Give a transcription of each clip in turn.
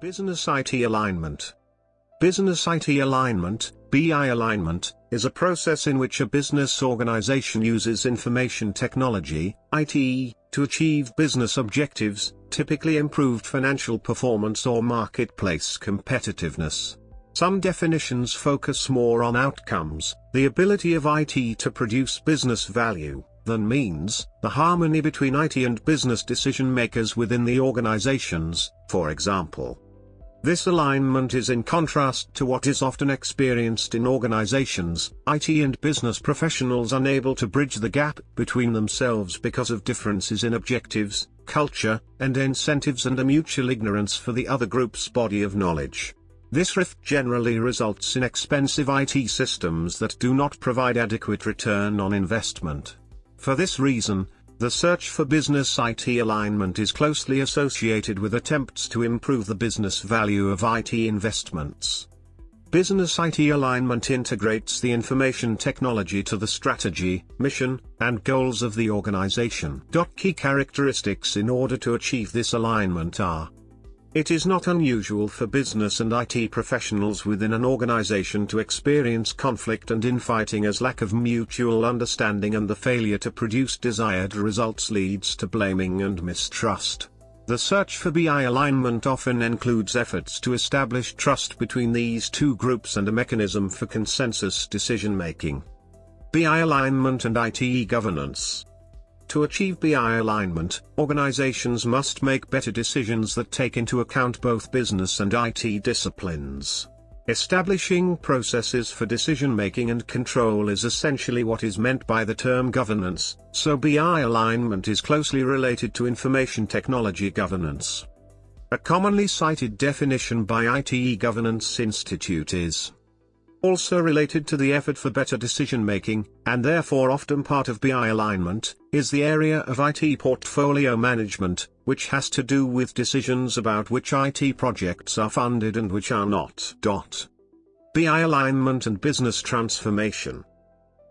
Business IT alignment. Business IT alignment, BI alignment, is a process in which a business organization uses information technology, IT, to achieve business objectives, typically improved financial performance or marketplace competitiveness. Some definitions focus more on outcomes, the ability of IT to produce business value, than means, the harmony between IT and business decision makers within the organizations, for example. This alignment is in contrast to what is often experienced in organizations, IT and business professionals unable to bridge the gap between themselves because of differences in objectives, culture, and incentives and a mutual ignorance for the other group's body of knowledge. This rift generally results in expensive IT systems that do not provide adequate return on investment. For this reason, the search for business IT alignment is closely associated with attempts to improve the business value of IT investments. Business IT alignment integrates the information technology to the strategy, mission, and goals of the organization. Key characteristics in order to achieve this alignment are: it is not unusual for business and IT professionals within an organization to experience conflict and infighting as lack of mutual understanding and the failure to produce desired results leads to blaming and mistrust. The search for BI alignment often includes efforts to establish trust between these two groups and a mechanism for consensus decision-making. BI alignment and IT governance. To achieve BI alignment, organizations must make better decisions that take into account both business and IT disciplines. Establishing processes for decision-making and control is essentially what is meant by the term governance, so BI alignment is closely related to information technology governance. A commonly cited definition by IT Governance Institute is also related to the effort for better decision-making, and therefore often part of BI alignment, is the area of IT portfolio management, which has to do with decisions about which IT projects are funded and which are not. BI alignment and business transformation.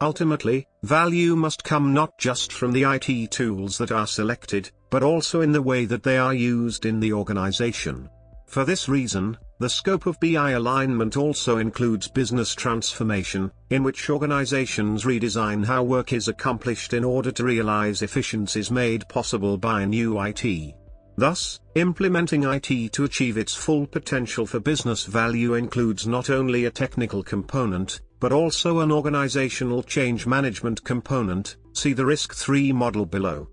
Ultimately, value must come not just from the IT tools that are selected, but also in the way that they are used in the organization. For this reason, the scope of BI alignment also includes business transformation, in which organizations redesign how work is accomplished in order to realize efficiencies made possible by new IT. Thus, implementing IT to achieve its full potential for business value includes not only a technical component, but also an organizational change management component. See the Risk-3 model below.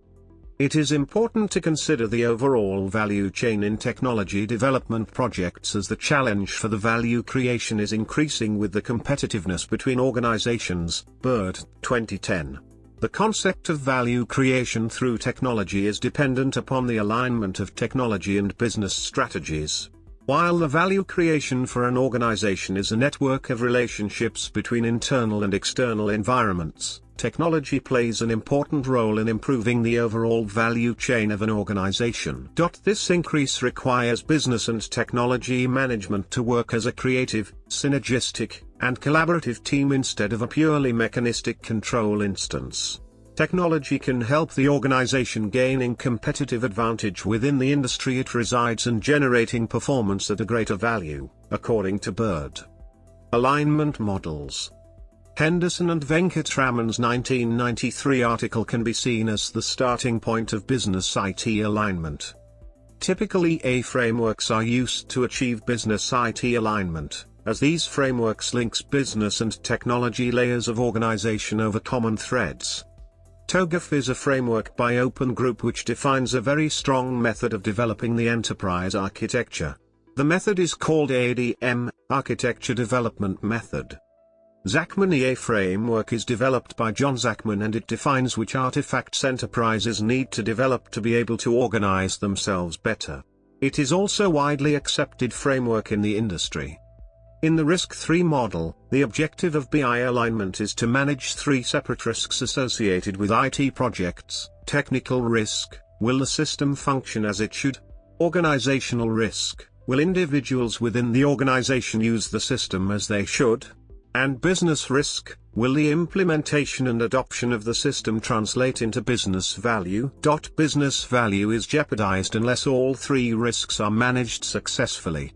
It is important to consider the overall value chain in technology development projects, as the challenge for the value creation is increasing with the competitiveness between organizations. Bird, 2010. The concept of value creation through technology is dependent upon the alignment of technology and business strategies. While the value creation for an organization is a network of relationships between internal and external environments, technology plays an important role in improving the overall value chain of an organization. This increase requires business and technology management to work as a creative, synergistic, and collaborative team instead of a purely mechanistic control instance. Technology can help the organization gaining competitive advantage within the industry it resides and generating performance at a greater value, according to Bird. Alignment models. Henderson and Venkatraman's 1993 article can be seen as the starting point of business IT alignment. Typical EA frameworks are used to achieve business IT alignment, as these frameworks links business and technology layers of organization over common threads. TOGAF is a framework by Open Group which defines a very strong method of developing the enterprise architecture. The method is called ADM, Architecture Development Method. Zachman EA framework is developed by John Zachman, and it defines which artifacts enterprises need to develop to be able to organize themselves better. It is also widely accepted framework in the industry. In the Risk-3 model, the objective of BI alignment is to manage three separate risks associated with IT projects: technical risk, will the system function as it should? Organizational risk, will individuals within the organization use the system as they should? And business risk: will the implementation and adoption of the system translate into business value? Business value is jeopardized unless all three risks are managed successfully.